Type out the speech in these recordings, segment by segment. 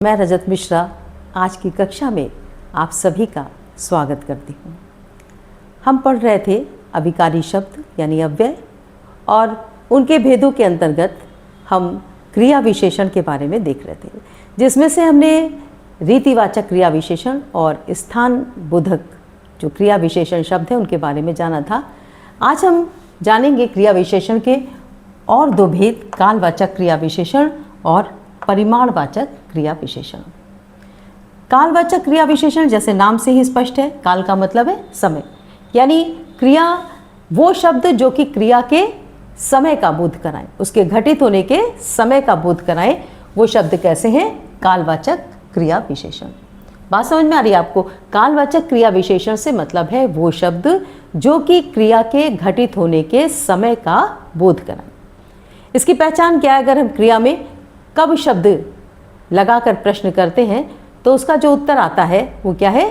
मैं रजत मिश्रा आज की कक्षा में आप सभी का स्वागत करती हूँ। हम पढ़ रहे थे अभिकारी शब्द यानी अव्यय और उनके भेदों के अंतर्गत हम क्रिया विशेषण के बारे में देख रहे थे, जिसमें से हमने रीतिवाचक क्रिया विशेषण और स्थान बोधक जो क्रिया विशेषण शब्द है उनके बारे में जाना था। आज हम जानेंगे क्रिया विशेषण के और दो भेद, कालवाचक क्रिया विशेषण और परिमाणवाचक क्रिया विशेषण। कालवाचक क्रिया विशेषण जैसे नाम से ही स्पष्ट है, काल का मतलब है समय, यानी क्रिया वो शब्द जो कि क्रिया के समय का बोध कराएं, उसके घटित होने के समय का बोध कराएं, वो शब्द कैसे हैं? कालवाचक क्रिया विशेषण। बात समझ में आ रही है आपको? कालवाचक क्रिया विशेषण से मतलब है वो शब्द जो कि क्रिया के घटित होने के समय का बोध कराएं। इसकी पहचान क्या है? अगर हम क्रिया में कब शब्द लगाकर प्रश्न करते हैं तो उसका जो उत्तर आता है वो क्या है?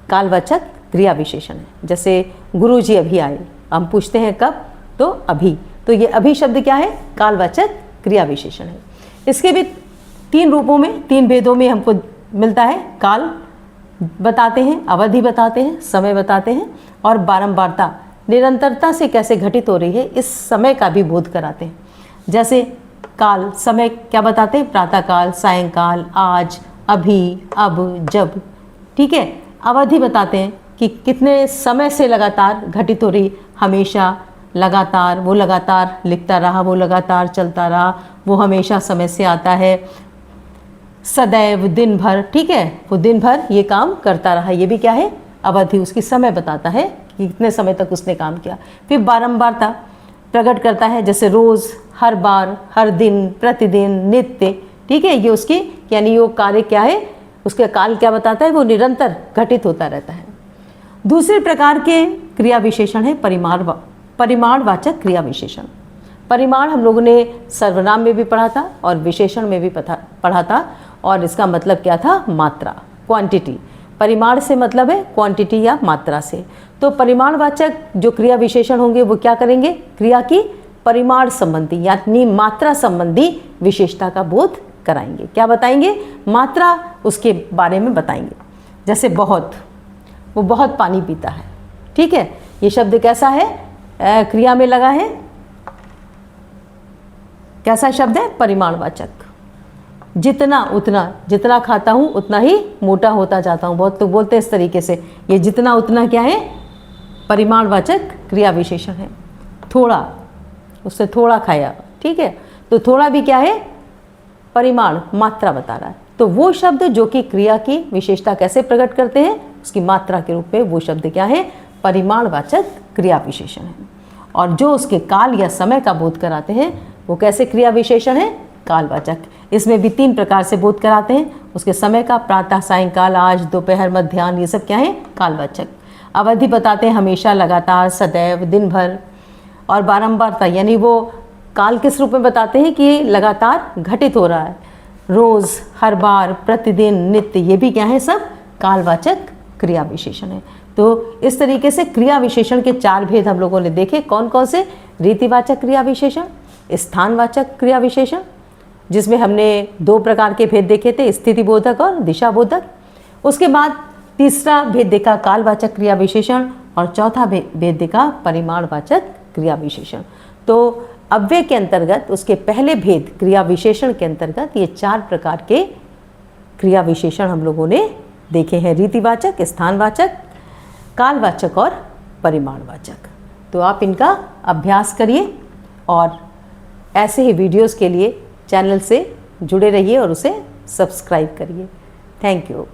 कालवाचक क्रिया विशेषण है। जैसे गुरुजी अभी आए, हम पूछते हैं कब, तो अभी, तो ये अभी शब्द क्या है? कालवाचक क्रिया विशेषण है। इसके भी तीन रूपों में, तीन भेदों में हमको मिलता है। काल बताते हैं, अवधि बताते हैं, समय बताते हैं और बारंबारता, निरंतरता से कैसे घटित हो रही है इस समय का भी बोध कराते हैं। जैसे काल, समय क्या बताते हैं? प्रातःकाल, सायंकाल, आज, अभी, अब, जब। ठीक है। अवधि बताते हैं कि कितने समय से लगातार घटित हो रही, हमेशा, लगातार, वो लगातार लिखता रहा, वो लगातार चलता रहा, वो हमेशा समय से आता है, सदैव, दिन भर। ठीक है, वो दिन भर ये काम करता रहा, ये भी क्या है? अवधि, उसकी समय बताता है कि कितने समय तक उसने काम किया। फिर बारंबारता प्रकट करता है, जैसे रोज़, हर बार, हर दिन, प्रतिदिन, नित्य। ठीक है, ये उसकी यानी वो कार्य क्या है, उसका काल क्या बताता है? वो निरंतर घटित होता रहता है। दूसरे प्रकार के क्रिया विशेषण है परिमाणवाचक क्रिया विशेषण। परिमाण हम लोगों ने सर्वनाम में भी पढ़ा था और विशेषण में भी पढ़ा था, और इसका मतलब क्या था? मात्रा, क्वांटिटी। परिमाण से मतलब है क्वांटिटी या मात्रा से। तो परिमाणवाचक जो क्रिया विशेषण होंगे वो क्या करेंगे? क्रिया की परिमाण संबंधी यानी मात्रा संबंधी विशेषता का बोध कराएंगे। क्या बताएंगे? मात्रा उसके बारे में बताएंगे। जैसे बहुत, वो बहुत पानी पीता है। ठीक है, ये शब्द कैसा है? क्रिया में लगा है, कैसा शब्द है? परिमाणवाचक। जितना, उतना, जितना खाता हूँ उतना ही मोटा होता जाता हूँ, बहुत तो बोलते हैं इस तरीके से। ये जितना उतना क्या है? परिमाणवाचक क्रिया विशेषण है। थोड़ा, उससे थोड़ा खाया। ठीक है, तो थोड़ा भी क्या है? परिमाण, मात्रा बता रहा है। तो वो शब्द जो कि क्रिया की विशेषता कैसे प्रकट करते हैं, उसकी मात्रा के रूप में, वो शब्द क्या है? परिमाणवाचक क्रिया विशेषण है। और जो उसके काल या समय का बोध कराते हैं वो कैसे क्रिया विशेषण है? कालवाचक। इसमें भी तीन प्रकार से बोध कराते हैं। उसके समय का, प्रातः, सायंकाल, आज, दोपहर, मध्याह्न, ये सब क्या है? कालवाचक। अवधि बताते हैं हमेशा, लगातार, सदैव, दिन भर। और बारंबारता यानी वो काल किस रूप में बताते हैं कि लगातार घटित हो रहा है, रोज़, हर बार, प्रतिदिन, नित्य, ये भी क्या है? सब कालवाचक क्रिया विशेषण है। तो इस तरीके से क्रिया विशेषण के चार भेद हम लोगों ने देखे। कौन कौन से? रीतिवाचक क्रिया विशेषण, स्थानवाचक क्रिया विशेषण, जिसमें हमने दो प्रकार के भेद देखे थे, स्थिति बोधक और दिशा बोधक। उसके बाद तीसरा भेद देखा कालवाचक क्रिया विशेषण और चौथा भेद देखा परिमाणवाचक क्रिया विशेषण। तो अव्यय के अंतर्गत उसके पहले भेद क्रिया विशेषण के अंतर्गत ये चार प्रकार के क्रिया विशेषण हम लोगों ने देखे हैं: रीतिवाचक, स्थानवाचक, कालवाचक और परिमाणवाचक। तो आप इनका अभ्यास करिए और ऐसे ही वीडियोस के लिए चैनल से जुड़े रहिए और उसे सब्सक्राइब करिए। Thank you.